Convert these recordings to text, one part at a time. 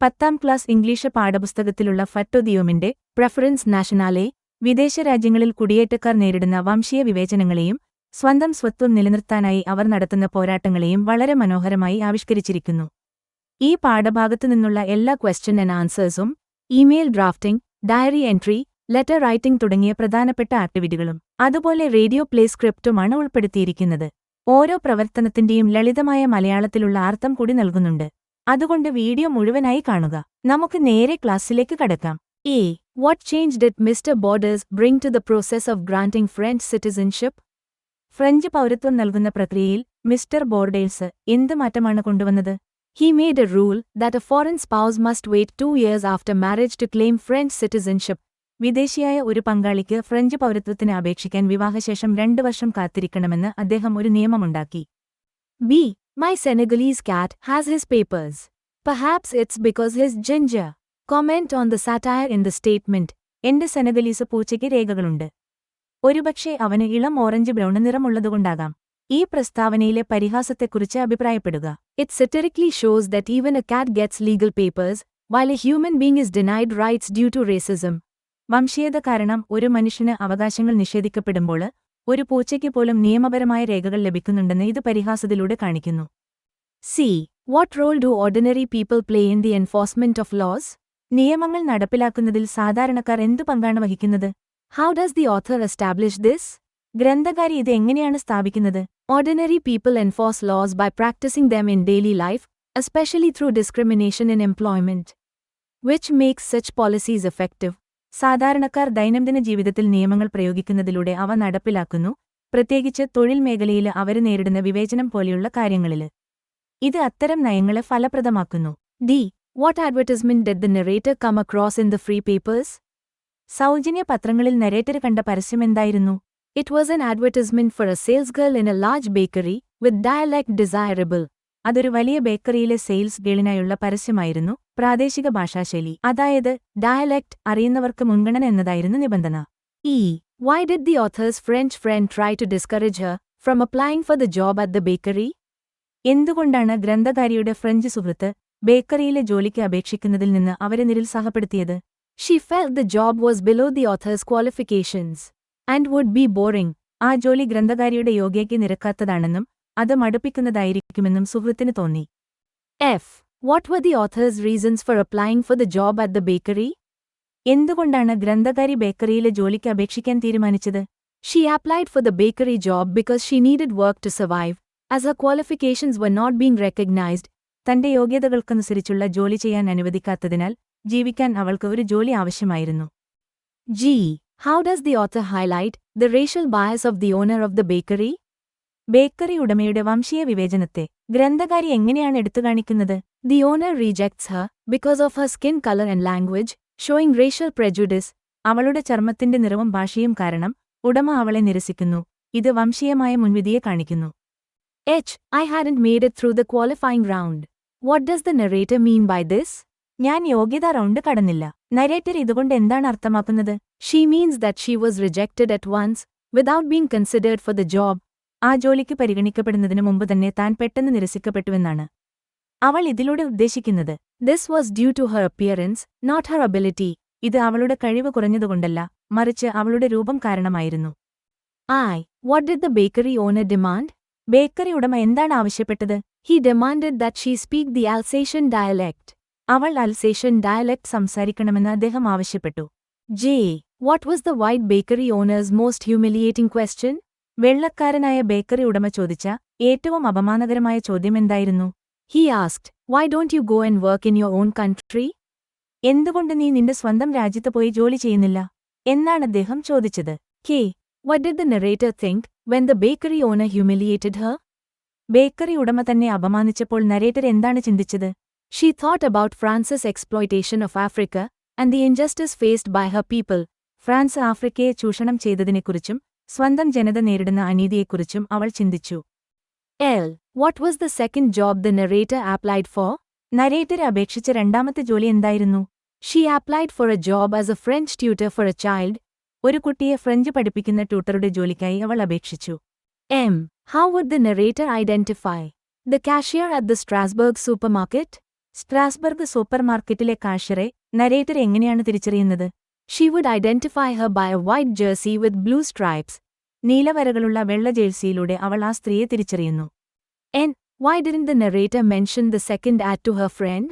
10ാം class English പാഠപുസ്തകത്തിലുള്ള ഫറ്റോദിയോമിന്റെ preference നാഷണാലെ വിദേശ രാജ്യങ്ങളിൽ കുടിയേറ്റക്കാർ നേരിടുന്ന വംശീയ വിവേചനങ്ങളെയും സ്വന്തം സ്വത്വം നിലനിർത്താനായി അവർ നടത്തുന്ന പോരാട്ടങ്ങളെയും വളരെ മനോഹരമായി ആവിഷ്കരിച്ചിരിക്കുന്നു. ഈ പാഠഭാഗത്തുനിന്നുള്ള എല്ലാ ക്വസ്റ്റ്യൻ ആൻഡ് ആൻസേഴ്സും, email drafting, diary entry, letter writing തുടങ്ങിയ പ്രധാനപ്പെട്ട ആക്ടിവിറ്റികളും അതുപോലെ റേഡിയോ പ്ലേ സ്ക്രിപ്റ്റുമാണ് ഉൾപ്പെടുത്തിയിരിക്കുന്നത്. ഓരോ പ്രവർത്തനത്തിന്റെയും ലളിതമായ മലയാളത്തിലുള്ള അർത്ഥം കൂടി നൽകുന്നുണ്ട്. അതുകൊണ്ട് വീഡിയോ മുഴുവനായി കാണുക. നമുക്ക് നേരെ ക്ലാസ്സിലേക്ക് കടക്കാം. A. What change did Mr. Borders bring to the process of granting French citizenship? French പൗരത്വം നൽകുന്ന പ്രക്രിയയിൽ മിസ്റ്റർ ബോർഡേഴ്സ് എന്ത് മാറ്റമാണ് കൊണ്ടുവന്നത്? He made a rule that a foreign spouse must wait 2 years after marriage to claim French citizenship. വിദേശിയായ ഒരു പങ്കാളിക്ക് French പൗരത്വത്തിന് അപേക്ഷിക്കാൻ വിവാഹശേഷം 2 വർഷം കാത്തിരിക്കണമെന്ന് അദ്ദേഹം ഒരു നിയമമുണ്ടാക്കി. B. My Senegalese cat has his papers. Perhaps it's because he's ginger. Comment on the satire in the statement. എന്റെ Senegalese പൂച്ചയ്ക്ക് രേഖകളുണ്ട്. ഒരുപക്ഷെ അവന് ഇളം ഓറഞ്ച് ബ്രൗൺ നിറമുള്ളതുകൊണ്ടാകാം. ഈ പ്രസ്താവനയിലെ പരിഹാസത്തെക്കുറിച്ച് അഭിപ്രായപ്പെടുക. It satirically shows that even a cat gets legal papers, while a human being is denied rights due to racism. വംശീയത കാരണം ഒരു മനുഷ്യന് അവകാശങ്ങൾ നിഷേധിക്കപ്പെടുമ്പോൾ ഒരു പൂച്ചയ്ക്ക് പോലും നിയമപരമായ രേഖകൾ ലഭിക്കുന്നുണ്ടെന്ന് ഇത് പരിഹാസത്തിലൂടെ കാണിക്കുന്നു. C. What role do ordinary people play in the enforcement of laws? നിയമങ്ങൾ നടപ്പിലാക്കുന്നതിൽ സാധാരണക്കാർ എന്തു പങ്കാണ് വഹിക്കുന്നത്? How does the author establish this? ഗ്രന്ഥകാരി ഇത് എങ്ങനെയാണ് സ്ഥാപിക്കുന്നത്? Ordinary people enforce laws by practicing them in daily life, especially through discrimination in employment, which makes such policies effective. സാധാരണക്കാർ ദൈനംദിന ജീവിതത്തിൽ നിയമങ്ങൾ പ്രയോഗിക്കുന്നതിലൂടെ അവ നടപ്പിലാക്കുന്നു, പ്രത്യേകിച്ച് തൊഴിൽ മേഖലയിൽ അവർ നേരിടുന്ന വിവേചനം പോലെയുള്ള കാര്യങ്ങളിൽ. ഇത് അത്തരം നയങ്ങളെ ഫലപ്രദമാക്കുന്നു. D. What advertisement did the narrator come across in the free papers? സൗജന്യ പത്രങ്ങളിൽ നരേറ്റർ കണ്ട പരസ്യമെന്തായിരുന്നു? It was an advertisement for a salesgirl in a large bakery, with dialect desirable. അതൊരു വലിയ ബേക്കറിയിലെ സെയിൽസ് ഗേളിനായുള്ള പരസ്യമായിരുന്നു, പ്രാദേശിക ഭാഷാശൈലി, അതായത് ഡയലക്ട് അറിയുന്നവർക്ക് മുൻഗണന എന്നതായിരുന്നു നിബന്ധന. E. Why did the author's French friend try to discourage her from applying for the job at the bakery? എന്തുകൊണ്ടാണ് ഗ്രന്ഥകാരിയുടെ French സുഹൃത്ത് ബേക്കറിയിലെ ജോലിക്ക് അപേക്ഷിക്കുന്നതിൽ നിന്ന് അവരെ നിരുത്സാഹപ്പെടുത്തിയത്? She felt the job was below the author's qualifications and would be boring. ആ ജോലി ഗ്രന്ഥകാരിയുടെ യോഗ്യതയ്ക്ക് നിരക്കാത്തതാണെന്നും അത് മടുപ്പിക്കുന്നതായിരിക്കുമെന്നും സുഹൃത്തിന് തോന്നി. F. What were the author's reasons for applying for the job at the bakery? എന്തുകൊണ്ടാണ് ഗ്രന്ഥകാരി ബേക്കറിയിലെ ജോലിക്ക് അപേക്ഷിക്കാൻ തീരുമാനിച്ചത്? She applied for the bakery job because she needed work to survive, as her qualifications were not being recognized. തന്റെ യോഗ്യതകൾക്കനുസരിച്ചുള്ള ജോലി ചെയ്യാൻ അനുവദിക്കാത്തതിനാൽ ജീവിക്കാൻ അവൾക്ക് ഒരു ജോലി ആവശ്യമായിരുന്നു. G. How does the author highlight the racial bias of the owner of the bakery? Bakery ഉടമയുടെ വംശീയ വിവേചനത്തെ ഗ്രന്ഥകാരി എങ്ങനെയാണ് എടുത്തുകാണിക്കുന്നത്? The owner rejects her because of her skin color and language, showing racial prejudice. അവളുടെ ചർമ്മത്തിന്റെ നിറവും ഭാഷയും കാരണം ഉടമ അവളെ നിരസിക്കുന്നു, ഇത് വംശീയമായ മുൻവിധിയെ കാണിക്കുന്നു. H. I hadn't made it through the qualifying round. What does the narrator mean by this? ഞാൻ യോഗ്യതാ റൗണ്ട് കടന്നില്ല. നരേറ്റർ ഇതുകൊണ്ട് എന്താണ് അർത്ഥമാക്കുന്നത്? She means that she was rejected at once, without being considered for the job. ആ ജോലിക്ക് പരിഗണിക്കപ്പെടുന്നതിനു മുമ്പ് തന്നെ താൻ പെട്ടെന്ന് നിരസിക്കപ്പെട്ടുവെന്നാണ് അവൾ ഇതിലൂടെ ഉദ്ദേശിക്കുന്നത്. This was due to her appearance, not her ability. ഇത് അവളുടെ കഴിവ് കുറഞ്ഞതുകൊണ്ടല്ല, മറിച്ച് അവളുടെ രൂപം കാരണമായിരുന്നു. I. What did the bakery owner demand? Bakery ഉടമ എന്താണ് ആവശ്യപ്പെട്ടത്? He demanded that she speak the Alsatian dialect. അവൾ അൽസേഷ്യൻ ഡയലക്ട് സംസാരിക്കണമെന്ന് അദ്ദേഹം ആവശ്യപ്പെട്ടു. J. What was the white bakery owner's most humiliating question? വെള്ളക്കാരനായ ബേക്കറി ഉടമ ചോദിച്ച ഏറ്റവും അപമാനകരമായ ചോദ്യമെന്തായിരുന്നു? He asked, Why don't you go and work in your own country? എന്തുകൊണ്ട് നീ നിന്റെ സ്വന്തം രാജ്യത്ത് പോയി ജോലി ചെയ്യുന്നില്ല എന്നാണ് അദ്ദേഹം ചോദിച്ചത്. K. What did the narrator think when the bakery owner humiliated her? Bakery ഉടമ തന്നെ അപമാനിച്ചപ്പോൾ നരേറ്റർ എന്താണ് ചിന്തിച്ചത്? She thought about France's exploitation of Africa and the injustice faced by her people. France ആഫ്രിക്കയെ ചൂഷണം ചെയ്തതിനെക്കുറിച്ചും സ്വന്തം ജനത നേരിടുന്ന അനീതിയെക്കുറിച്ചും അവൾ ചിന്തിച്ചു. L. What was the second job the narrator applied for? Narrator അപേക്ഷിച്ച രണ്ടാമത്തെ ജോലി എന്തായിരുന്നു? She applied for a job as a French tutor for a child. ഒരു കുട്ടിയെ ഫ്രഞ്ച് പഠിപ്പിക്കുന്ന ട്യൂട്ടറുടെ ജോലിക്കായി അവൾ അപേക്ഷിച്ചു. M. How would the narrator identify the cashier at the Strasbourg supermarket? Strasbourg സൂപ്പർമാർക്കറ്റിലെ കാഷ്യറെ നരേറ്റർ എങ്ങനെയാണ് തിരിച്ചറിയുന്നത്? She would identify her by a white jersey with blue stripes. നീലവരകളുള്ള വെള്ള ജേഴ്സിയിലൂടെ അവൾ ആ സ്ത്രീയെ തിരിച്ചറിയുന്നു. Why didn't the narrator mention the second ad to her friend?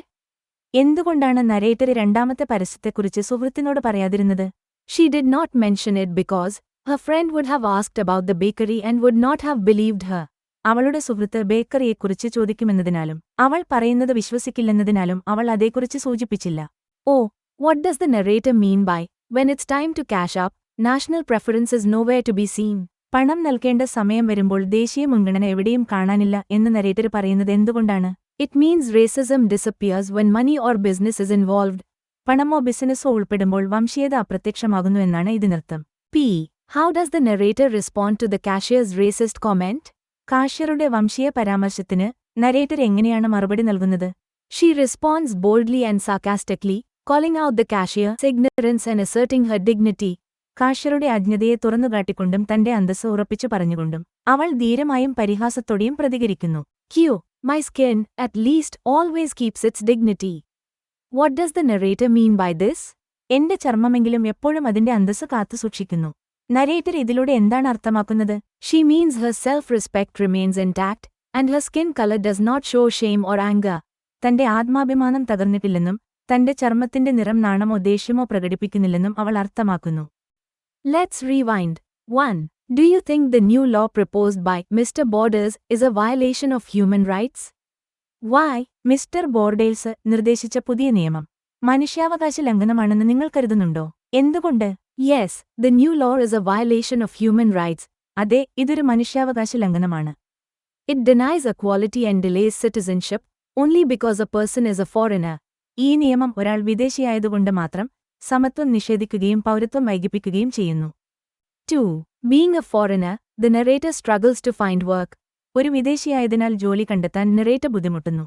എന്തുകൊണ്ടാണ് നരേറ്റർ രണ്ടാമത്തെ പരസ്യത്തെക്കുറിച്ച് സുഹൃത്തിനോട് പറയാതിരുന്നത്? She did not mention it because her friend would have asked about the bakery and would not have believed her. അവളുടെ സുഹൃത്ത് ബേക്കറിയെക്കുറിച്ച് ചോദിക്കുമെന്നതിനാലും അവൾ പറയുന്നത് വിശ്വസിക്കില്ലെന്നതിനാലും അവൾ അതേക്കുറിച്ച് സൂചിപ്പിച്ചില്ല. What does the narrator mean by when it's time to cash up national preference is nowhere to be seen? പണം നൽകേണ്ട സമയം വരുമ്പോൾ ദേശീയ മുൻഗണന എവിടെയും കാണാനില്ല എന്ന് നരേറ്റർ പറയുന്നത് എന്തുകൊണ്ടാണ്? It means racism disappears when money or business is involved. പണമോ ബിസിനസ്സോ ഉൾപ്പെടുമ്പോൾ വംശീയത അപ്രത്യക്ഷമാകുന്നു എന്നാണ് ഇതിനർത്ഥം. How does the narrator respond to the cashier's racist comment? കാഷ്യറുടെ വംശീയ പരാമർശത്തിന് നരേറ്റർ എങ്ങനെയാണ് മറുപടി നൽകുന്നത്? She responds boldly and sarcastically, calling out the cashier's ignorance and asserting her dignity. കാഷ്യറുടെ അജ്ഞതയെ തുറന്നുകാട്ടിക്കൊണ്ടും തന്റെ അന്തസ്സ് ഉറപ്പിച്ചു പറഞ്ഞുകൊണ്ടും അവൾ ധീരമായും പരിഹാസത്തോടെയും പ്രതികരിക്കുന്നു. My skin at least always keeps its dignity. What does the narrator mean by this? എന്റെ ചർമ്മമെങ്കിലും എപ്പോഴും അതിന്റെ അന്തസ്സ് കാത്തുസൂക്ഷിക്കുന്നു. നരേറ്റർ ഇതിലൂടെ എന്താണ് അർത്ഥമാക്കുന്നത്? She means her self respect remains intact and her skin colour does not show shame or anger. തന്റെ ആത്മാഭിമാനം തകർന്നിട്ടില്ലെന്നും തന്റെ ചർമ്മത്തിന്റെ നിറം നാണമോ ദേഷ്യമോ പ്രകടിപ്പിക്കുന്നില്ലെന്നും അവൾ അർത്ഥമാക്കുന്നു. Let's rewind. 1. Do you think the new law proposed by Mr. Borders is a violation of human rights? Why? Mister borders നിർദ്ദേശിച്ച പുതിയ നിയമം മനുഷ്യാവകാശ ലംഘനമാണെന്ന് നിങ്ങൾ കരുതുന്നുണ്ടോ? എന്തുകൊണ്ട്? Yes, the new law is a violation of human rights. അതെ, ഇതൊരു മനുഷ്യാവകാശ ലംഘനമാണ്. It denies equality and delays citizenship only because a person is a foreigner. ഈ നിയമം ഒരാൾ വിദേശിയായതുകൊണ്ട് മാത്രം സമത്വം നിഷേധിക്കുകയും പൗരത്വം വൈകിപ്പിക്കുകയും ചെയ്യുന്നു. 2. Being a foreigner, the narrator struggles to find work. ഒരു വിദേശിയായതിനാൽ ജോലി കണ്ടെത്താൻ narrator ബുദ്ധിമുട്ടുന്നു.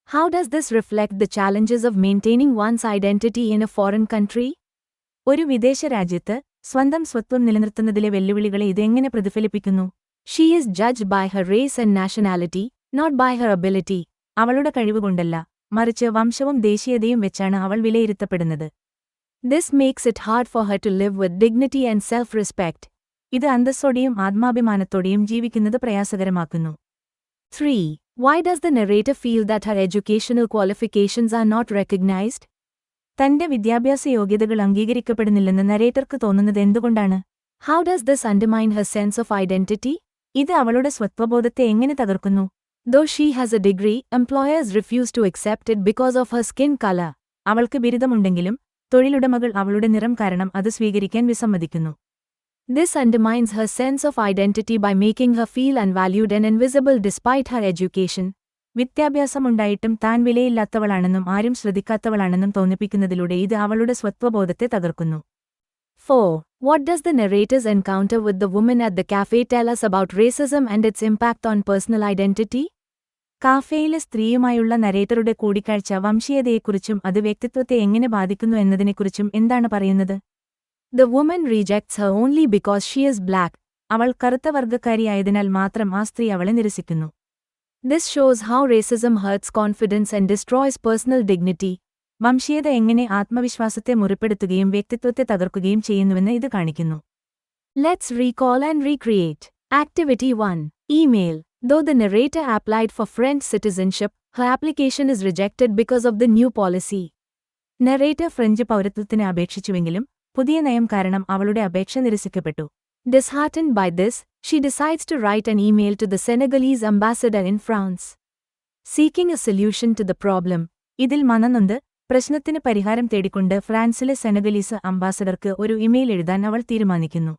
How does this reflect the challenges of maintaining one's identity in a foreign country? ഒരു വിദേശ രാജ്യത്ത് സ്വന്തം സ്വത്വം നിലനിർത്തുന്നതിലെ വെല്ലുവിളികളെ ഇതെങ്ങനെ പ്രതിഫലിപ്പിക്കുന്നു? She is judged by her race and nationality, not by her ability. അവളുടെ കഴിവുകൊണ്ടല്ല, മറിച്ച് വംശവും ദേശീയതയും വെച്ചാണ് അവൾ വിലയിരുത്തപ്പെടുന്നത്. This makes it hard for her to live with dignity and self-respect. ഇത് അന്തസ്സോടെയും ആത്മാഭിമാനത്തോടെയും ജീവിക്കുന്നത് പ്രയാസകരമാക്കുന്നു. 3. Why does the narrator feel that her educational qualifications are not recognized? തന്റെ വിദ്യാഭ്യാസ യോഗ്യതകൾ അംഗീകരിക്കപ്പെടുന്നില്ലെന്ന് നരേറ്റർക്ക് തോന്നുന്നത് എന്തുകൊണ്ടാണ്? How does this undermine her sense of identity? ഇത് അവളുടെ സ്വത്വബോധത്തെ എങ്ങനെ തകർക്കുന്നു? Though she has a degree, employers refuse to accept it because of her skin color. അവൾക്ക് ബിരുദമുണ്ടെങ്കിലും തൊഴിലുടമകൾ അവളുടെ നിറം കാരണം അത് സ്വീകരിക്കാൻ വിസമ്മതിക്കുന്നു. This undermines her sense of identity by making her feel unvalued and invisible despite her education. വിദ്യാഭ്യാസമുണ്ടായിട്ടും താൻ വിലയില്ലാത്തവളാണെന്നും ആരും ശ്രദ്ധിക്കാത്തവളാണെന്നും തോന്നിപ്പിക്കുന്നതിലൂടെ ഇത് അവളുടെ സ്വത്വബോധത്തെ തകർക്കുന്നു. 4. What does the narrator's encounter with the woman at the cafe tell us about racism and its impact on personal identity? കാഫേയിലെ സ്ത്രീയുമായുള്ള നരേറ്ററുടെ കൂടിക്കാഴ്ച വംശീയതയെക്കുറിച്ചും അത് വ്യക്തിത്വത്തെ എങ്ങനെ ബാധിക്കുന്നു എന്നതിനെക്കുറിച്ചും എന്താണ് പറയുന്നത്? The woman rejects her only because she is black. അവൾ കറുത്ത വർഗ്ഗക്കാരിയായതിനാൽ മാത്രം ആ സ്ത്രീ അവളെ നിരസിക്കുന്നു. This shows how racism hurts confidence and destroys personal dignity. വംശീയത എങ്ങനെ ആത്മവിശ്വാസത്തെ മുറിപ്പെടുത്തുകയും വ്യക്തിത്വത്തെ തകർക്കുകയും ചെയ്യുന്നുവെന്ന് ഇത് കാണിക്കുന്നു. Let's recall and recreate. Activity 1. Email. Though the narrator applied for French citizenship, her application is rejected because of the new policy. Narrator French പൗരത്വത്തിന് അപേക്ഷിച്ചുവെങ്കിലും പുതിയ നയം കാരണം അവളുടെ അപേക്ഷ നിരസിക്കപ്പെട്ടു. Disheartened by this, she decides to write an email to the Senegalese ambassador in France, seeking a solution to the problem. ഇതിൽ മനനൊന്ത് പ്രശ്നത്തിന് പരിഹാരം തേടിക്കൊണ്ട് ഫ്രാൻസിലെ സെനഗലീസ് അംബാസഡർക്ക് ഒരു ഇമെയിൽ എഴുതാൻ അവൾ തീരുമാനിക്കുന്നു.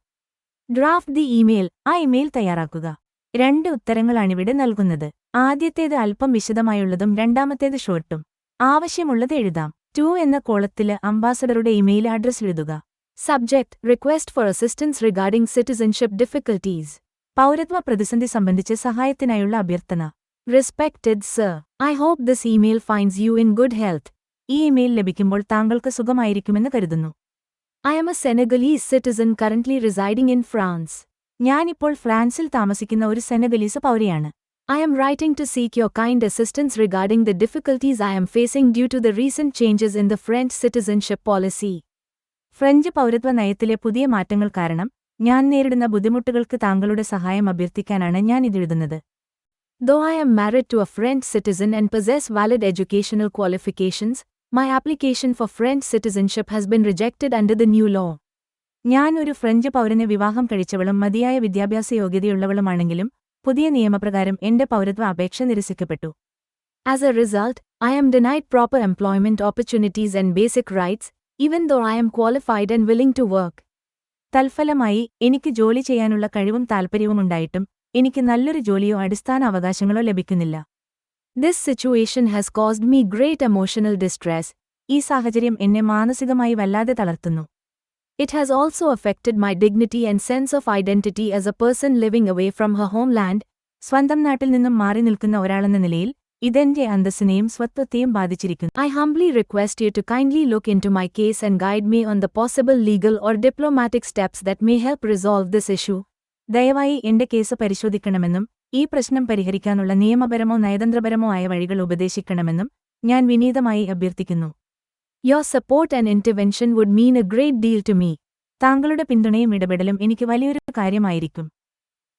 Draft the email. ആ ഇമെയിൽ തയ്യാറാക്കുക. 2 ഉത്തരങ്ങളാണിവിടെ നൽകുന്നത്. ആദ്യത്തേത് അല്പം വിശദമായുള്ളതും രണ്ടാമത്തേത് ഷോർട്ടും. ആവശ്യമുള്ളത് എഴുതാം. 2 എന്ന കോളത്തില് അംബാസഡറുടെ ഇമെയിൽ അഡ്രസ് എഴുതുക. Subject: request for assistance regarding citizenship difficulties. പൗരത്വ പ്രതിസന്ധി സംബന്ധിച്ച് സഹായത്തിനായുള്ള അഭ്യർത്ഥന. Respected sir, I hope this email finds you in good health. ഈ ഇമെയിൽ ലഭിക്കുമ്പോൾ താങ്കൾക്ക് സുഖമായിരിക്കുമെന്ന് കരുതുന്നു. I am a Senegalese citizen currently residing in France. ഞാനിപ്പോൾ ഫ്രാൻസിൽ താമസിക്കുന്ന ഒരു സെനഗലീസ് പൗരയാണ്. I am writing to seek your kind assistance regarding the difficulties I am facing due to the recent changes in the French citizenship policy. French പൗരത്വ നയത്തിലെ പുതിയ മാറ്റങ്ങൾ കാരണം ഞാൻ നേരിടുന്ന ബുദ്ധിമുട്ടുകൾക്ക് താങ്കളുടെ സഹായം അഭ്യർത്ഥിക്കാനാണ് ഞാൻ ഇതെഴുതുന്നത്. Though I am married to a French citizen and possess valid educational qualifications, my application for French citizenship has been rejected under the new law. ഞാൻ ഒരു ഫ്രഞ്ച് പൗരനെ വിവാഹം കഴിച്ചവളും മതിയായ വിദ്യാഭ്യാസ യോഗ്യതയുള്ളവളുമാണെങ്കിലും പുതിയ നിയമപ്രകാരം എന്റെ പൗരത്വ അപേക്ഷ നിരസിക്കപ്പെട്ടു. As a result, I am denied proper employment opportunities and basic rights, even though I am qualified and willing to work. തൽഫലമായി എനിക്ക് ജോലി ചെയ്യാനുള്ള കഴിവും താൽപ്പര്യവുമുണ്ടായിട്ടും എനിക്ക് നല്ലൊരു ജോലിയോ അടിസ്ഥാന അവകാശങ്ങളോ ലഭിക്കുന്നില്ല. This situation has caused me great emotional distress. ഈ സാഹചര്യം എന്നെ മാനസികമായി വല്ലാതെ തളർത്തുന്നു. It has also affected my dignity and sense of identity as a person living away from her homeland. സ്വന്തം നാട്ടിൽ നിന്നും മാറി നിൽക്കുന്ന ഒരാളെന്ന നിലയിൽ ഇതെന്റെ അന്തസ്സിനെയും സ്വത്വത്തെയും ബാധിച്ചിരിക്കുന്നു. I humbly request you to kindly look into my case and guide me on the possible legal or diplomatic steps that may help resolve this issue. ദയവായി എന്റെ case പരിശോധിക്കണമെന്നും ഈ പ്രശ്നം പരിഹരിക്കാനുള്ള നിയമപരമോ നയതന്ത്രപരമോ ആയ വഴികൾ ഉപദേശിക്കണമെന്നും ഞാൻ വിനീതമായി അഭ്യർത്ഥിക്കുന്നു. Your support and intervention would mean a great deal to me. താങ്കളുടെ പിന്തുണയും ഇടപെടലും എനിക്ക് വലിയൊരു കാര്യമായിരിക്കും.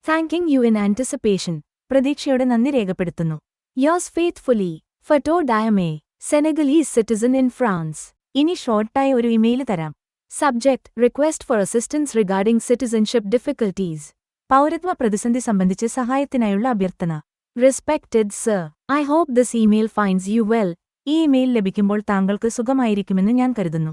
Thanking you in anticipation. പ്രതീക്ഷയോടെ നന്ദി രേഖപ്പെടുത്തുന്നു. Yours faithfully, Fatou Diame, Senegalese citizen in France. ഇനി ഷോർട്ടായി ഒരു ഇമെയിൽ തരാം. Subject: Request for assistance regarding citizenship difficulties. പൗരത്വ പ്രതിസന്ധി സംബന്ധിച്ച് സഹായത്തിനായുള്ള അഭ്യർത്ഥന. Respected Sir, I hope this email finds you well. ഈ ഇമെയിൽ ലഭിക്കുമ്പോൾ താങ്കൾക്ക് സുഖമായിരിക്കുമെന്ന് ഞാൻ കരുതുന്നു.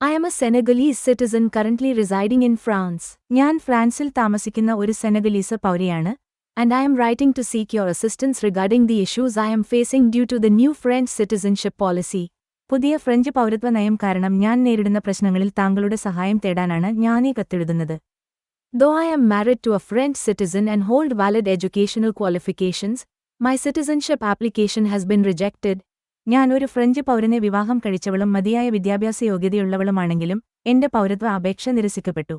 I am a Senegalese citizen currently residing in France. ഞാൻ ഫ്രാൻസിൽ താമസിക്കുന്ന ഒരു Senegalese പൗരയാണ്. And I am writing to seek your assistance regarding the issues I am facing due to the new French citizenship policy. പുതിയ French പൗരത്വ നയം കാരണം ഞാൻ നേരിടുന്ന പ്രശ്നങ്ങളിൽ താങ്കളുടെ സഹായം തേടാനാണ് ഞാൻ ഈ കത്തെഴുതുന്നത്. Though I am married to a French citizen and hold valid educational qualifications, my citizenship application has been rejected. ഞാൻ ഒരു ഫ്രഞ്ച് പൗരനെ വിവാഹം കഴിച്ചവളും മതിയായ വിദ്യാഭ്യാസ യോഗ്യതയുള്ളവളുമാണെങ്കിലും എന്റെ പൗരത്വ അപേക്ഷ നിരസിക്കപ്പെട്ടു.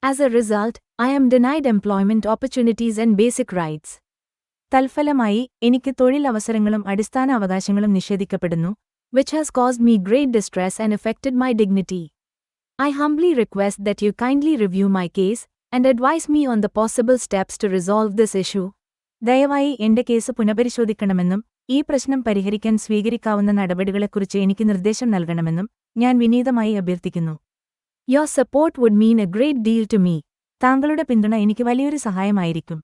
As a result, I am denied employment opportunities and basic rights. തൽഫലമായി എനിക്ക് തൊഴിൽ അവസരങ്ങളും അടിസ്ഥാന അവകാശങ്ങളും നിഷേധിക്കപ്പെടുന്നു, which has caused me great distress and affected my dignity. I humbly request that you kindly review my case and advise me on the possible steps to resolve this issue. ദയവായി എന്റെ case പുനഃപരിശോധിക്കണമെന്നും ഈ പ്രശ്നം പരിഹരിക്കാൻ സ്വീകരിക്കാവുന്ന നടപടികളെക്കുറിച്ച് എനിക്ക് നിർദ്ദേശം നൽകണമെന്നും ഞാൻ വിനീതമായി അഭ്യർത്ഥിക്കുന്നു. Your support would mean a great deal to me. താങ്കളുടെ പിന്തുണ എനിക്ക് വലിയൊരു സഹായമായിരിക്കും.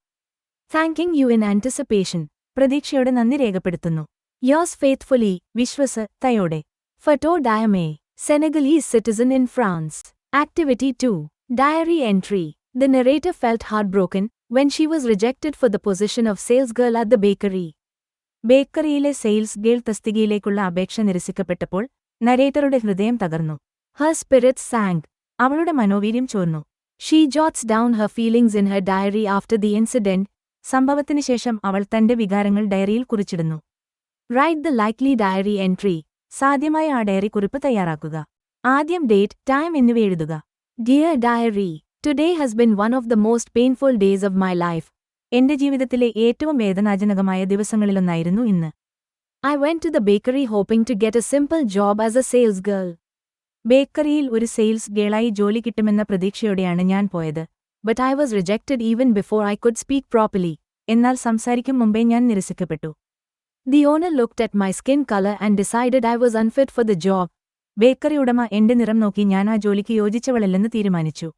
Thanking you in anticipation. പ്രതീക്ഷയോടെ നന്ദി രേഖപ്പെടുത്തുന്നു. Yours faithfully, വിശ്വസതയോടെ. Fatou Diame, Senegalese citizen in France. Activity 2. Diary entry. The narrator felt heartbroken when she was rejected for the position of salesgirl at the bakery. ബേക്കറിയിലെ sales girl തസ്തികയിലേക്കുള്ള അപേക്ഷ നിരസിക്കപ്പെട്ടപ്പോൾ നരേറ്ററുടെ ഹൃദയം തകർന്നു. Her spirits sank. അവളുടെ മനോവീര്യം ചോർന്നു. She jots down her feelings in her diary after the incident. സംഭവത്തിന് ശേഷം അവൾ തന്റെ വികാരങ്ങൾ ഡയറിയിൽ കുറിച്ചിടുന്നു. Write the likely diary entry. സാധ്യമായ ആ ഡയറി കുറിപ്പ് തയ്യാറാക്കുക. ആദ്യം ഡേറ്റ്, ടൈം എന്നിവ എഴുതുക. Dear diary, today has been one of the most painful days of my life. എന്റെ ജീവിതത്തിലെ ഏറ്റവും വേദനാജനകമായ ദിവസങ്ങളിലൊന്നായിരുന്നു ഇന്ന്. I went to the bakery hoping to get a simple job as a sales girl. ബേക്കറിയിൽ ഒരു sales ഗേളായി ജോലി കിട്ടുമെന്ന പ്രതീക്ഷയോടെയാണ് ഞാൻ പോയത്. But I was rejected even before I could speak properly. എന്നാൽ സംസാരിക്കും മുമ്പേ ഞാൻ നിരസിക്കപ്പെട്ടു. The owner looked at my skin color and decided I was unfit for the job. Bakery ഉടമ എന്റെ നിറം നോക്കി ഞാൻ ആ ജോലിക്ക് യോജിച്ചവളല്ലെന്ന് തീരുമാനിച്ചു.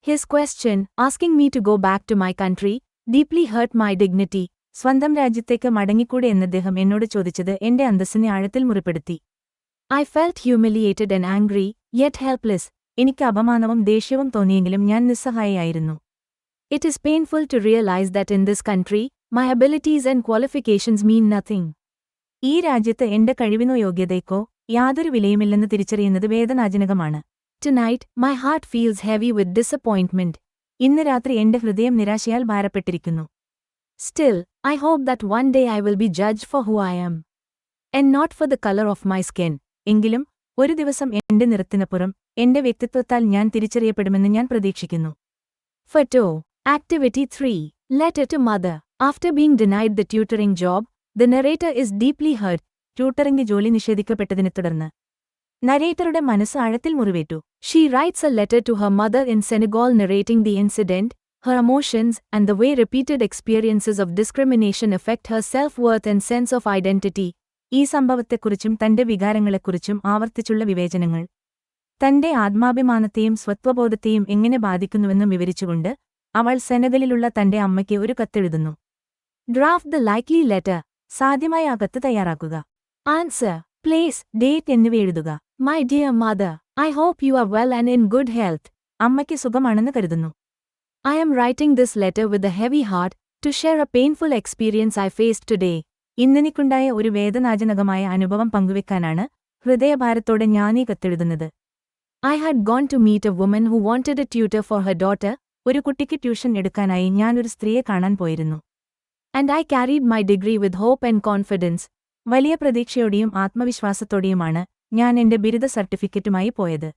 His question, asking me to go back to my country, deeply hurt my dignity. സ്വന്തം രാജ്യത്തേക്ക് മടങ്ങിക്കൂടെ എന്നദ്ദേഹം എന്നോട് ചോദിച്ചത് എന്റെ അന്തസ്സിനെ ആഴത്തിൽ മുറിപ്പെടുത്തി. I felt humiliated and angry, yet helpless. എനിക്ക് അപമാനവും ദേഷ്യവും തോന്നിയെങ്കിലും ഞാൻ നിസ്സഹായയായിരുന്നു. It is painful to realize that in this country, my abilities and qualifications mean nothing. ഈ രാജ്യത്ത് എന്റെ കഴിവിനോ യോഗ്യതയ്ക്കോ യാതൊരു വിലയുമില്ലെന്ന് തിരിച്ചറിയുന്നത് വേദനാജനകമാണ്. Tonight, my heart feels heavy with disappointment. ഇന്ന് രാത്രി എന്റെ ഹൃദയം നിരാശയാൽ ഭാരപ്പെട്ടിരിക്കുന്നു. Still, I hope that one day I will be judged for who I am. And not for the color of my skin. എങ്കിലും, ഒരു ദിവസം എന്റെ നിറത്തിനപ്പുറം, എന്റെ വ്യക്തിത്വത്താൽ ഞാൻ തിരിച്ചറിയപ്പെടുമെന്ന് ഞാൻ പ്രതീക്ഷിക്കുന്നു. Fatou. Activity 3. Letter to Mother. After being denied the tutoring job, the narrator is deeply hurt. Tutoring ജോലി നിഷേധിക്കപ്പെട്ടതിനെ തുടർന്ന് നരേറ്ററുടെ മനസ്സ് ആഴത്തിൽ മുറിവേറ്റു. She writes a letter to her mother in Senegal narrating the incident, her emotions, and the way repeated experiences of discrimination affect her self-worth and sense of identity. ഈ സംഭവത്തെക്കുറിച്ചും തന്റെ വികാരങ്ങളെക്കുറിച്ചും ആവർത്തിച്ചുള്ള വിവേചനങ്ങൾ തന്റെ ആത്മാഭിമാനത്തെയും സ്വത്വബോധത്തെയും എങ്ങനെ ബാധിക്കുന്നുവെന്നും വിവരിച്ചുകൊണ്ട് അവൾ സെനഗലിലുള്ള തന്റെ അമ്മയ്ക്ക് ഒരു കത്തെഴുതുന്നു. Draft the likely letter. സാധ്യമായ ആ കത്ത് തയ്യാറാക്കുക. ആൻസർ, പ്ലേസ്, ഡേറ്റ് എന്നിവ എഴുതുക. My dear mother, I hope you are well and in good health. അമ്മയ്ക്ക് സുഖമാണെന്ന് കരുതുന്നു. I am writing this letter with a heavy heart to share a painful experience I faced today. ഇന്നെനിക്കുണ്ടായ ഒരു വേദനാജനകമായ അനുഭവം പങ്കുവെക്കാനാണ് ഹൃദയഭാരത്തോടെ ഞാനീ കത്തെഴുതുന്നത്. I had gone to meet a woman who wanted a tutor for her daughter. ഒരു കുട്ടിക്ക് tuition എടുക്കാനായി ഞാനൊരു സ്ത്രീയെ കാണാൻ പോയിരുന്നു. And I carried my degree with hope and confidence. വലിയ പ്രതീക്ഷയോടെയും ആത്മവിശ്വാസത്തോടെയുമാണ് ഞാൻ എന്റെ ബിരുദ സർട്ടിഫിക്കറ്റുമായി പോയത്.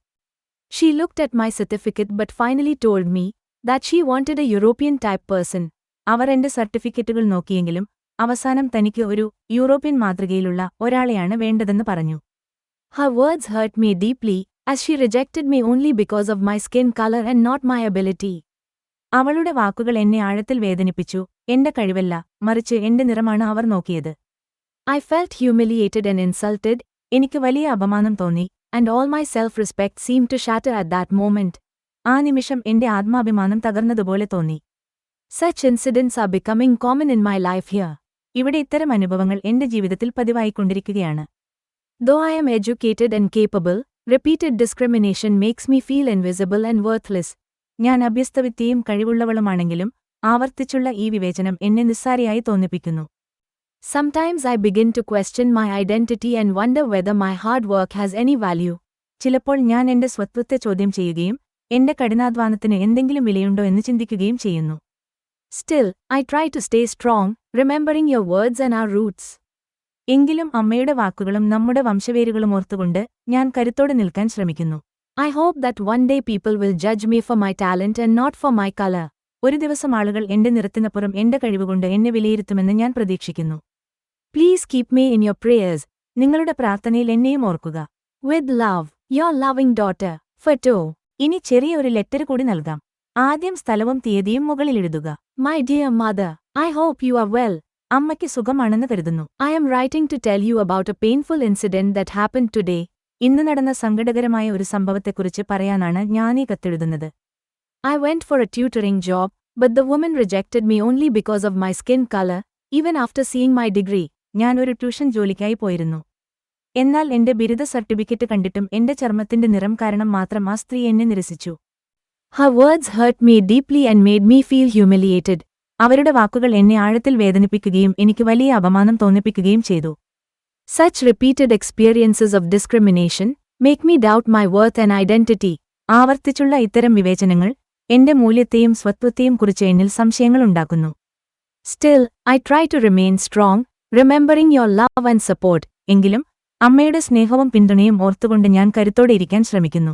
She looked at my certificate but finally told me that she wanted a European type person. അവർ എന്റെ സർട്ടിഫിക്കറ്റുകൾ നോക്കിയെങ്കിലും അവസാനം തനിക്ക് ഒരു യൂറോപ്യൻ മാതൃകയിലുള്ള ഒരാളെയാണ് വേണ്ടതെന്ന് പറഞ്ഞു. Her words hurt me deeply, as she rejected me only because of my skin color and not my ability. അവളുടെ വാക്കുകൾ എന്നെ ആഴത്തിൽ വേദനിപ്പിച്ചു. എന്റെ കഴിവല്ല, മറിച്ച് എന്റെ നിറമാണ് അവർ നോക്കിയത്. I felt humiliated and insulted. എനിക്ക് വലിയ അപമാനം തോന്നി. And all my self-respect seemed to shatter at that moment. ആ നിമിഷം എന്റെ ആത്മാഭിമാനം തകർന്നതുപോലെ തോന്നി. Such incidents are becoming common in my life here. ഇവിടെ ഇത്തരം അനുഭവങ്ങൾ എന്റെ ജീവിതത്തിൽ പതിവായിക്കൊണ്ടിരിക്കുകയാണ്. Though I am educated and capable, repeated discrimination makes me feel invisible and worthless. ഞാൻ അഭ്യസ്തവിദ്യയും കഴിവുള്ളവളുമാണെങ്കിലും ആവർത്തിച്ചുള്ള ഈ വിവേചനം എന്നെ നിസ്സാരയായി തോന്നിപ്പിക്കുന്നു. Sometimes I begin to question my identity and wonder whether my hard work has any value. ചിലപ്പോൾ ഞാൻ എന്റെ സ്വത്വത്തെ ചോദ്യം ചെയ്യുകയും എന്റെ കഠിനാധ്വാനത്തിന് എന്തെങ്കിലും വിലയുണ്ടോ എന്ന് ചിന്തിക്കുകയും ചെയ്യുന്നു. Still, I try to stay strong, remembering your words and our roots. എങ്കിലും അമ്മയുടെ വാക്കുകളും നമ്മുടെ വംശവേരുകളും ഓർത്തുകൊണ്ട് ഞാൻ കരുത്തോടെ നിൽക്കാൻ ശ്രമിക്കുന്നു. I hope that one day people will judge me for my talent and not for my color. ഒരു ദിവസം ആളുകൾ എന്റെ നിറത്തിനപ്പുറം എന്റെ കഴിവുകൊണ്ട് എന്നെ വിലയിരുത്തുമെന്ന് ഞാൻ പ്രതീക്ഷിക്കുന്നു. Please keep me in your prayers. നിങ്ങളുടെ പ്രാർത്ഥനയിൽ എന്നെയും ഓർക്കുക. With love, your loving daughter, Fatou. ഇനി ചെറിയൊരു ലെറ്റർ കൂടി നൽകാം. ആദ്യം സ്ഥലവും തീയതിയും മുകളിൽ എഴുതുക. My dear mother, I hope you are well. അമ്മയ്ക്ക് സുഖമാണെന്ന് കരുതുന്നു. I am writing to tell you about a painful incident that happened today. ഇന്ന് നടന്ന സങ്കടകരമായ ഒരു സംഭവത്തെക്കുറിച്ച് പറയാനാണ് ഞാനീ കത്തെഴുതുന്നത്. I went for a tutoring job, but the woman rejected me only because of my skin color, even after seeing my degree. ഞാൻ ഒരു tuition ജോലിക്കായി പോയിരുന്നു. എന്നാൽ എന്റെ ബിരുദ സർട്ടിഫിക്കറ്റ് കണ്ടിട്ടും എന്റെ ചർമ്മത്തിന്റെ നിറം കാരണം മാത്രം ആ സ്ത്രീ എന്നെ നിരസിച്ചു. Her words hurt me deeply and made me feel humiliated. അവരുടെ വാക്കുകൾ എന്നെ ആഴത്തിൽ വേദനിപ്പിക്കുകയും എനിക്ക് വലിയ അപമാനം തോന്നിപ്പിക്കുകയും ചെയ്തു. Such repeated experiences of discrimination make me doubt my worth and identity. ആവർത്തിച്ചുള്ള ഇത്തരം വിവേചനങ്ങൾ എന്റെ മൂല്യത്തെയും സ്വത്വത്തെയും കുറിച്ച് എന്നിൽ സംശയങ്ങളുണ്ടാക്കുന്നു. Still, I try to remain strong, remembering your love and support. എങ്കിലും അമ്മയുടെ സ്നേഹവും പിന്തുണയും ഓർത്തുകൊണ്ട് ഞാൻ കരുത്തോടെ ഇരിക്കാൻ ശ്രമിക്കുന്നു.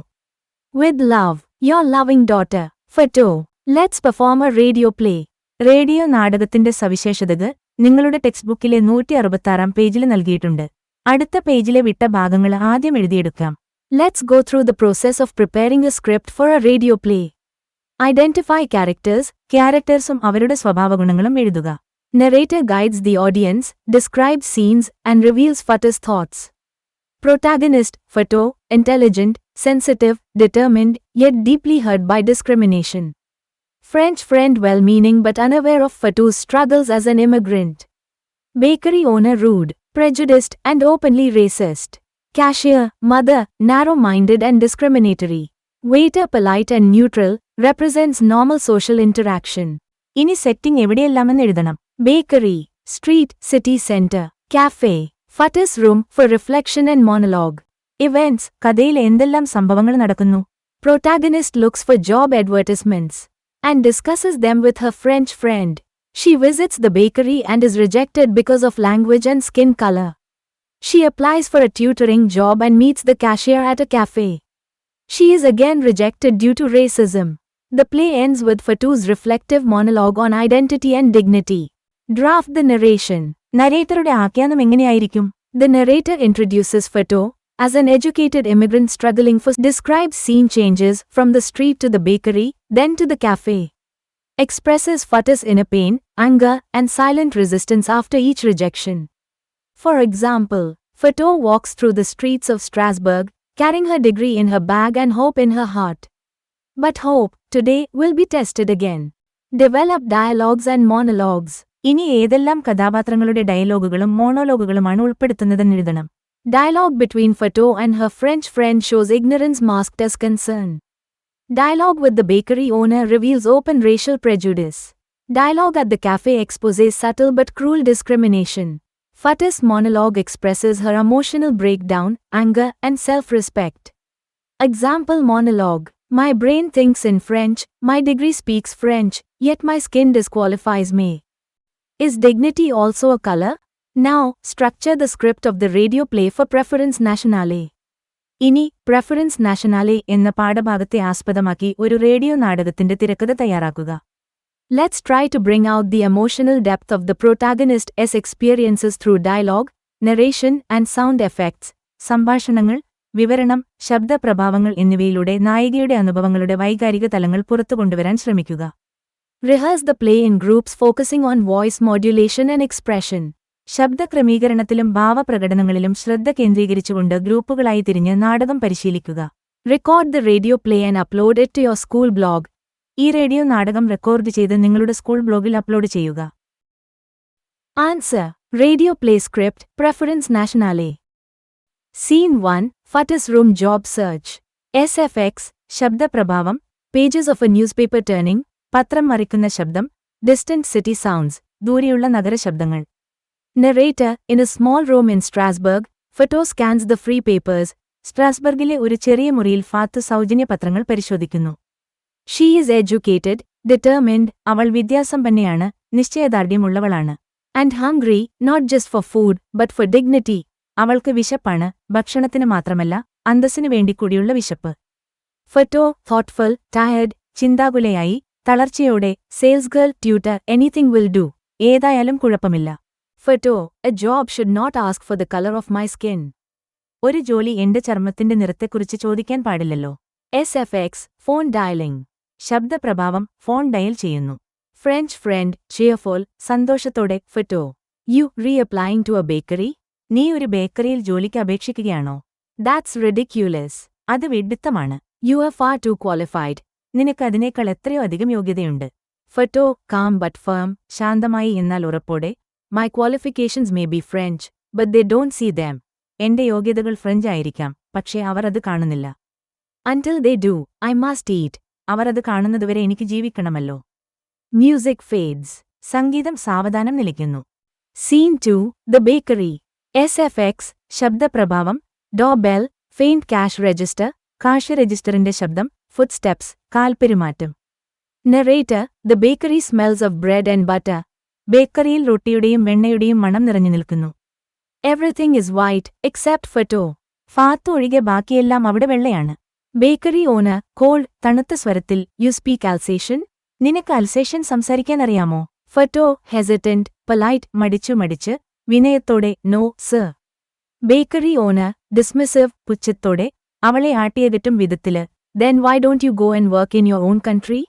With love, your loving daughter, Fatou. Let's perform a radio play. Radio നാടകത്തിന്റെ സവിശേഷതകൾ നിങ്ങളുടെ ടെക്സ്റ്റ് ബുക്കിലെ 166 പേജിൽ നൽകിയിട്ടുണ്ട്. അടുത്ത പേജിലെ വിട്ട ഭാഗങ്ങൾ ആദ്യം എഴുതിയെടുക്കാം. Let's go through the process of preparing a script for a radio play. Identify characters. ക്യാരക്ടേഴ്സും അവരുടെ സ്വഭാവഗുണങ്ങളും എഴുതുക. Narrator guides the audience, describes scenes, and reveals Fatou's thoughts. Protagonist, Fatou, intelligent, sensitive, determined, yet deeply hurt by discrimination. French friend well-meaning but unaware of Fatou's struggles as an immigrant. Bakery owner rude, prejudiced, and openly racist. Cashier, mother, narrow-minded and discriminatory. Waiter polite and neutral, represents normal social interaction. ഇനി setting എവിടെയെല്ലാമെന്ന് എഴുതണം. Bakery, street, city center. Cafe, Fatou's room for reflection and monologue. Events, കഥയിൽ എന്തെല്ലാം സംഭവങ്ങൾ നടക്കുന്നു. Protagonist looks for job advertisements and discusses them with her French friend. She visits the bakery and is rejected because of language and skin color. She applies for a tutoring job and meets the cashier at a cafe. She is again rejected due to racism. The play ends with Fatou's reflective monologue on identity and dignity. Draft the narration. നരേറ്ററുടെ ആഖ്യാനം എങ്ങനെയായിരിക്കും? The narrator introduces Fatou as an educated immigrant struggling for describes scene changes from the street to the bakery, then to the cafe. Expresses Fatou's inner pain, anger, and silent resistance after each rejection. For example, Fatou walks through the streets of Strasbourg, carrying her degree in her bag and hope in her heart. But hope, today, will be tested again. Develop dialogues and monologues. ഇനി ഏതെല്ലാം കഥാപാത്രങ്ങളുടെ ഡയലോഗുകളും മോണോലോഗുകളുമാണ് ഉൾപ്പെടുത്തുന്നതെന്ന് എഴുതണം. Dialogue between Fatou and her French friend shows ignorance masked as concern. Dialogue with the bakery owner reveals open racial prejudice. Dialogue at the cafe exposes subtle but cruel discrimination. Fatou's monologue expresses her emotional breakdown, anger, and self-respect. Example monologue. My brain thinks in French, my degree speaks French, yet my skin disqualifies me. Is dignity also a color? Now, structure the script of the radio play for Preference Nationale. ഇനി Preference Nationale എന്ന പാഠഭാഗത്തെ ആസ്പദമാക്കി ഒരു radio നാടകത്തിന്റെ തിരക്കഥ തയ്യാറാക്കുക. Let's try to bring out the emotional depth of the protagonist's experiences through dialogue, narration and sound effects. സംഭാഷണങ്ങൾ, വിവരണം, ശബ്ദപ്രഭാവങ്ങൾ എന്നിവയിലൂടെ നായികയുടെ അനുഭവങ്ങളുടെ വൈകാരിക തലങ്ങൾ പുറത്തുകൊണ്ടുവരാൻ ശ്രമിക്കുക. Rehearse the play in groups focusing on voice modulation and expression. ശബ്ദക്രമീകരണത്തിലും ഭാവപ്രകടനങ്ങളിലും ശ്രദ്ധ കേന്ദ്രീകരിച്ചുകൊണ്ട് ഗ്രൂപ്പുകളായി തിരിഞ്ഞ് നാടകം പരിശീലിക്കുക. Record the radio play and upload it to your school blog. ഈ റേഡിയോ നാടകം റെക്കോർഡ് ചെയ്ത് നിങ്ങളുടെ സ്കൂൾ ബ്ലോഗിൽ അപ്ലോഡ് ചെയ്യുക. Answer. Radio play script, Preference Nationale. Scene 1, Fatou's room job search. SFX, ശബ്ദപ്രഭാവം, pages of a newspaper turning, പത്രം മറിക്കുന്ന ശബ്ദം, distant city sounds, ദൂരെയുള്ള നഗരശബ്ദങ്ങൾ. Narrator, in a small room in Strasbourg, Fatou scans the free papers. സ്ട്രാസ്ബർഗിലെ ഒരു ചെറിയ മുറിയിൽ ഫാത്തു സൗജന്യ പത്രങ്ങൾ പരിശോധിക്കുന്നു. She is educated, determined, അവൾ വിദ്യാസമ്പന്നയാണ്, നിശ്ചയദാർഢ്യമുള്ളവളാണ്. And hungry, not just for food, but for dignity. അവൾക്ക് വിശപ്പാണ്, ഭക്ഷണത്തിന് മാത്രമല്ല, അന്തസ്സിനു വേണ്ടി കൂടിയുള്ള വിശപ്പ്. Fatou, thoughtful, tired, ചിന്താകുലയായി, തളർച്ചയോടെ, salesgirl, tutor, anything will do. ഏതായാലും കുഴപ്പമില്ല. Fatou, a job should not ask for the color of my skin. ഒരു ജോലി എന്റെ ചർമ്മത്തിന്റെ നിറത്തെക്കുറിച്ച് ചോദിക്കാൻ പാടില്ലല്ലോ. SFX, phone dialing. ശബ്ദപ്രഭാവം, ഫോൺ ഡയൽ ചെയ്യുന്നു. French friend, cheerful, സന്തോഷത്തോടെ, Fatou. You reapplying to a bakery? നീ ഒരു ബേക്കറിയിൽ ജോലിക്ക് അപേക്ഷിക്കുകയാണോ? That's ridiculous. അത് വിഡ്ഢിത്തമാണ്. You are far too qualified. നിനക്ക് അതിനേക്കാൾ എത്രയോ അധികം യോഗ്യതയുണ്ട്. Fatou, calm but firm, ശാന്തമായി എന്നാൽ ഉറപ്പോടെ. My qualifications may be French, but they don't see them. എന്റെ യോഗ്യതകൾ ഫ്രഞ്ച് ആയിരിക്കാം, പക്ഷേ അവർ അത് കാണുന്നില്ല. Until they do, I must eat. അവർ അത് കാണുന്നതുവരെ എനിക്ക് ജീവിക്കണമല്ലോ. Music fades. സംഗീതം സാവധാനം നിലയ്ക്കുന്നു. Scene 2, The Bakery. SFX, ശബ്ദപ്രഭാവം, doorbell, faint cash register, cash രജിസ്റ്ററിന്റെ ശബ്ദം, footsteps, കാൽപ്പെരുമാറ്റം. Narrator, The bakery smells of bread and butter. ബേക്കറിയിൽ റൊട്ടിയുടെയും വെണ്ണയുടെയും മണം നിറഞ്ഞു നിൽക്കുന്നു. Everything is white, except Fatou. ഫാത്തു ഒഴികെ ബാക്കിയെല്ലാം അവിടെ വെള്ളയാണ്. ബേക്കറി ഓണർ, കോൾഡ്, തണുത്ത സ്വരത്തിൽ, You speak Alsatian? നിനക്ക് അൽസേഷ്യൻ സംസാരിക്കാനറിയാമോ? Fatou, hesitant, polite, മടിച്ച്, വിനയത്തോടെ, No, sir. Bakery owner, dismissive, പുച്ഛത്തോടെ, അവളെ ആട്ടിയകറ്റും വിധത്തില്, Then why don't you go and work in your own country?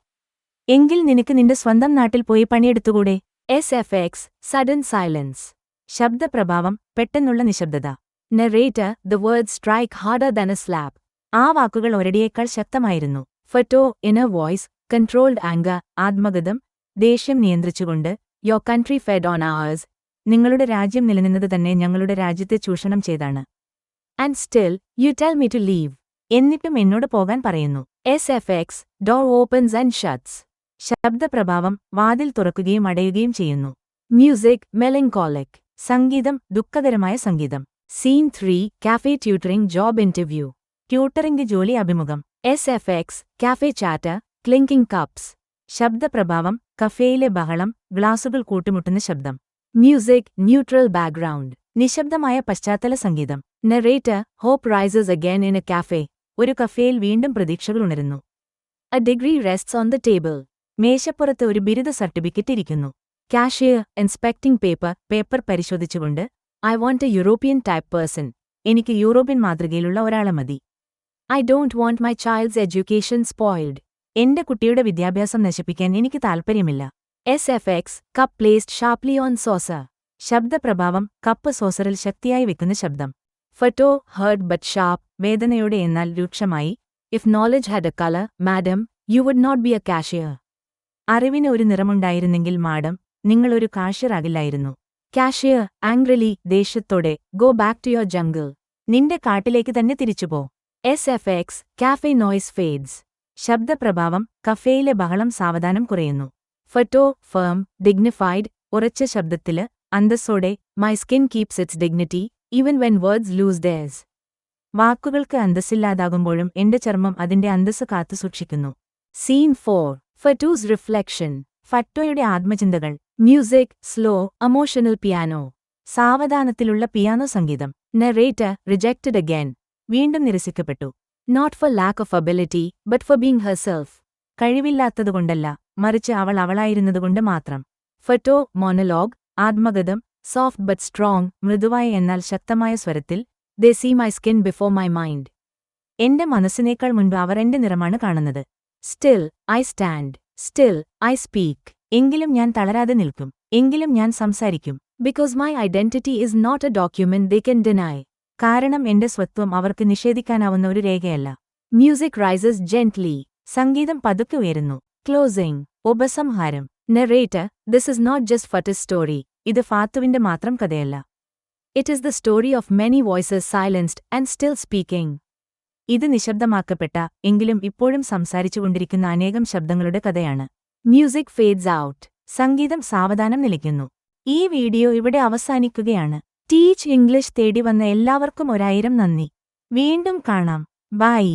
എങ്കിൽ നിനക്ക് നിന്റെ സ്വന്തം നാട്ടിൽ പോയി പണിയെടുത്തുകൂടെ? SFX, sudden silence. ശബ്ദപ്രഭാവം, പെട്ടെന്നുള്ള നിശബ്ദത. Narrator, the words strike harder than a slap. ആ വാക്കുകൾ ഒരടിയേക്കാൾ ശക്തമായിരുന്നു. Fatou, inner voice, controlled anger, ആത്മഗതം, ദേഷ്യം നിയന്ത്രിച്ചുകൊണ്ട്, Your country fed on ours. നിങ്ങളുടെ രാജ്യം നിലനിന്നത് തന്നെ ഞങ്ങളുടെ രാജ്യത്തെ ചൂഷണം ചെയ്താണ്. And still, you tell me to leave. എന്നിട്ടും എന്നോട് പോകാൻ പറയുന്നു. SFX, door opens and shuts. ശബ്ദപ്രഭാവം, വാതിൽ തുറക്കുകയും അടയുകയും ചെയ്യുന്നു. Music, melancholic. സംഗീതം, ദുഃഖകരമായ സംഗീതം. Scene 3, Cafe tutoring job interview. Tutoring ജോലി അഭിമുഖം. SFX, cafe chatter, clinking cups. ശബ്ദപ്രഭാവം, കഫേയിലെ ബഹളം, ഗ്ലാസുകൾ കൂട്ടിമുട്ടുന്ന ശബ്ദം. Music, neutral background. നിശബ്ദമായ പശ്ചാത്തല സംഗീതം. Narrator, hope rises again in a cafe. ഒരു കഫേയിൽ വീണ്ടും പ്രതീക്ഷകൾ ഉണരുന്നു. A degree rests on the table. മേശപ്പുറത്ത് ഒരു ബിരുദ സർട്ടിഫിക്കറ്റ് ഇരിക്കുന്നു. കാഷ്യർ ഇൻസ്പെക്ടിംഗ് പേപ്പർ പരിശോധിച്ചുകൊണ്ട്. I want a European type person. എനിക്ക് യൂറോപ്യൻ മാതൃകയിലുള്ള ഒരാളെ മതി. I don't want my child's education spoiled. എന്റെ കുട്ടിയുടെ വിദ്യാഭ്യാസം നശിപ്പിക്കാൻ എനിക്ക് താൽപ്പര്യമില്ല. S cup placed sharply on saucer. ശബ്ദപ്രഭാവം കപ്പ് സോസറിൽ ശക്തിയായി വെക്കുന്ന ശബ്ദം. ഫട്ടോ ഹേർഡ് ബട്ട് ഷാർപ്പ് വേദനയോടെ എന്നാൽ രൂക്ഷമായി. If knowledge had a colour madam you would not be a cashier. അറിവിന് ഒരു നിറമുണ്ടായിരുന്നെങ്കിൽ മാഡം നിങ്ങളൊരു കാഷ്യറാകില്ലായിരുന്നു. കാഷ്യർ ആംഗ്രിലി ദേഷ്യത്തോടെ go back to your jungle. നിന്റെ കാട്ടിലേക്ക് തന്നെ തിരിച്ചുപോ. S cafe noise fades. ശബ്ദപ്രഭാവം കഫേയിലെ ബഹളം സാവധാനം കുറയുന്നു. ഫട്ടോ ഫേം ഡിഗ്നിഫൈഡ് ഉറച്ച ശബ്ദത്തില് അന്തസ്സോടെ my skin keeps its dignity even when words lose theirs. വാക്കുകൾക്ക് അന്തസ്സില്ലാതാകുമ്പോഴും എന്റെ ചർമ്മം അതിന്റെ അന്തസ്സ് കാത്തുസൂക്ഷിക്കുന്നു. Scene 4 Fattu's reflection. ഫറ്റോയുടെ ആത്മചിന്തകൾ. Music slow emotional piano. സാവധാനത്തിലുള്ള പിയാനോ സംഗീതം. Narrator rejected again. വീണ്ടും നിരസിക്കപ്പെട്ടു. Not for lack of ability but for being herself. കഴിവില്ലാത്തതുകൊണ്ടല്ല മറിച്ച് അവൾ അവളായിരുന്നതുകൊണ്ട് മാത്രം. ഫട്ടോ മോണലോഗ് ആത്മഗതം. സോഫ്റ്റ് ബട്ട് സ്ട്രോങ് മൃദുവായ എന്നാൽ ശക്തമായ സ്വരത്തിൽ. They see my skin before my mind. എന്റെ മനസ്സിനേക്കാൾ മുൻപ് അവർ എന്റെ നിറമാണ് കാണുന്നത്. Still I stand. Still I speak. എങ്കിലും ഞാൻ തളരാതെ നിൽക്കും. എങ്കിലും ഞാൻ സംസാരിക്കും. Because my identity is not A document they can deny. കാരണം എന്റെ സ്വത്വം അവർക്ക് നിഷേധിക്കാനാവുന്ന ഒരു രേഖയല്ല. Music rises gently. സംഗീതം പതുക്കെ ഉയരുന്നു. ക്ലോസിംഗ് ഉപസംഹാരം. Narrator this is not just Fattu's story. ഇത് ഫാത്തുവിന്റെ മാത്രം കഥയല്ല. It is the story of many voices silenced and still speaking. ഇത് നിശബ്ദമാക്കപ്പെട്ട എങ്കിലും ഇപ്പോഴും സംസാരിച്ചുകൊണ്ടിരിക്കുന്ന അനേകം ശബ്ദങ്ങളുടെ കഥയാണ്. Music fades out. സംഗീതം സാവധാനം നിലയ്ക്കുന്നു. ഈ വീഡിയോ ഇവിടെ അവസാനിക്കുകയാണ്. ടീച്ച് ഇംഗ്ലീഷ് തേടി വന്ന എല്ലാവർക്കും 1000 നന്ദി. വീണ്ടും കാണാം. ബൈ.